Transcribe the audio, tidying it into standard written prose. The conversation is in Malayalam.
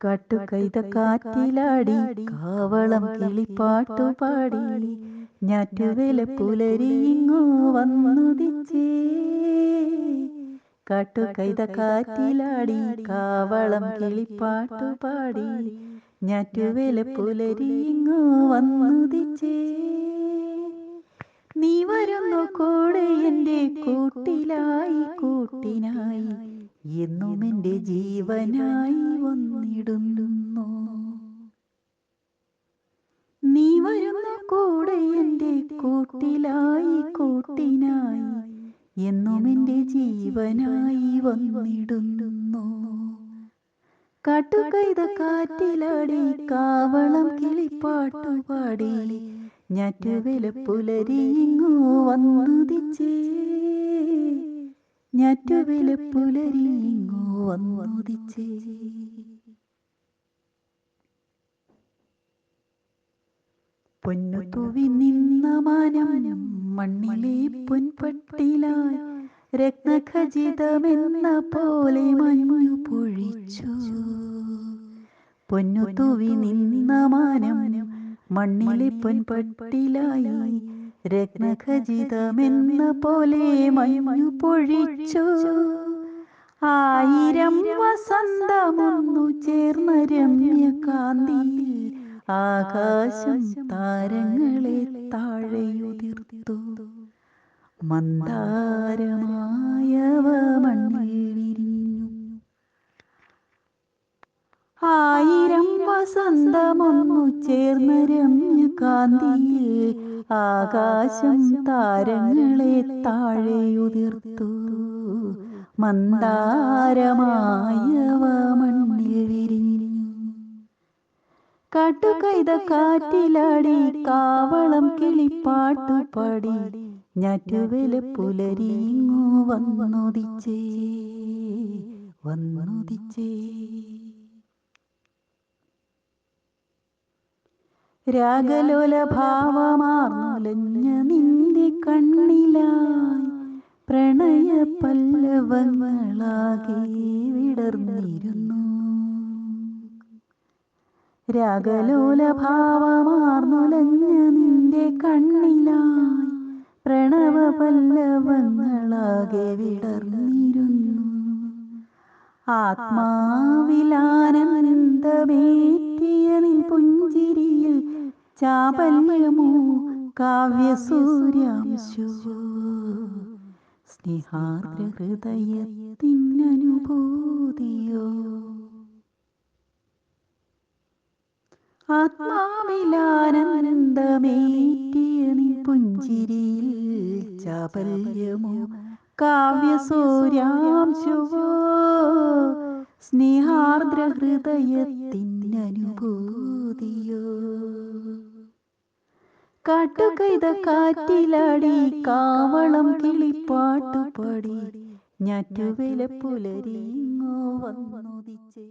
കാട്ടുകൈത കാറ്റിലാടി കാവളം കിളിപ്പാട്ടുപാടി ഞാറ്റുവേല പുലരിയിങ്ങോ വന്നുദിച്ചേ. കാട്ടുകൈത കാറ്റിലാടി കാവളം കിളിപ്പാട്ടുപാടി ഞാറ്റുവേല പുലരിയിങ്ങോ വന്നുദിച്ചേ. നീ വരുന്നു കൂടെ എൻ്റെ കൂട്ടിലായി കൂട്ടിനായി എന്നും എൻ്റെ ജീവനായി വന്നിടുന്നു. നീ വരുന്നു കൂടെ എൻ്റെ കൂട്ടിലായി കൂട്ടിനായി എന്നും എൻ്റെ ജീവനായി വന്നിടുന്നു. കാട്ടുകൈത കാറ്റിലാടി കാവളം കിളിപ്പാട്ടുപാടി ഞാറ്റുവേല പുലരിയിങ്ങോ വന്നുദിച്ചേ. ഞാറ്റുവേല പുലരിയിങ്ങോ വന്നുദിച്ചേ. പൊന്നു തൂവി നിന്ന മാനം മണ്ണിലെ പൊൻപട്ടിലായി രത്നഖചിതമെന്ന പോലെ മഞ്ഞു പൊഴിച്ചു. പൊന്നു തൂവി നിന്ന മാനം മണ്ണിലെ പൊൻപട്ടിലായി രത്നഖചിതമെന്ന പോലെ മഞ്ഞു പൊഴിച്ചു. ആയിരം വസന്തമൊന്നു ചേർന്ന രമ്യകാന്തിയിൽ ആകാശം താരങ്ങളെ താഴെയുതിർത്തു. മന്ദാരമായവ മണ്ണിൽ വിരിഞ്ഞു. ആയിരം വസന്തമൊന്നു ചേർന്ന രമ്യകാന്തിയിൽ ആകാശം താരങ്ങളെ താഴെയുതിർത്തു. മന്ദാരമായവ മണ്ണിൽ വിരിഞ്ഞു. കാട്ടുകൈത കാറ്റിലാടി കാവളം കിളിപ്പാട്ടുപാടി ഞാറ്റുവേല പുലരിയിങ്ങോ വന്നുദിച്ചേ. വന്നുദിച്ചേ. രാഗലോല ഭാവമാർന്നുലഞ്ഞ നിന്റെ കണ്ണിലായി പ്രണയ പല്ലവങ്ങളാകെ വിടർന്നിരുന്നു. രാഗലോല ഭാവമാർന്നുലഞ്ഞ നിന്റെ കണ്ണിലായി പ്രണവ പല്ലവങ്ങളാകെ വിടർന്നിരുന്നു. ആത്മാവിലാനന്ദമേറ്റിയ നിൻ പുഞ്ചിരിയിൽ ചാപല്യമോ കാവ്യസൂര്യാംശുവോ സ്നേഹാർദ്ര ഹൃദയത്തിനനുഭൂതിയോ. ആത്മാവിലാനന്ദമേറ്റിയ നിൻ പുഞ്ചിരിയിൽ ചാപല്യമോ കാവ്യസൂര്യാംശുവോ സ്നേഹാർദ്ര ഹൃദയത്തിനനുഭൂതിയോ. കാട്ടുകൈത കാറ്റിലാടി കാവളം കിളിപ്പാട്ടുപാടി ഞാറ്റുവേല പുലരിയിങ്ങോ വന്നുദിച്ചേ.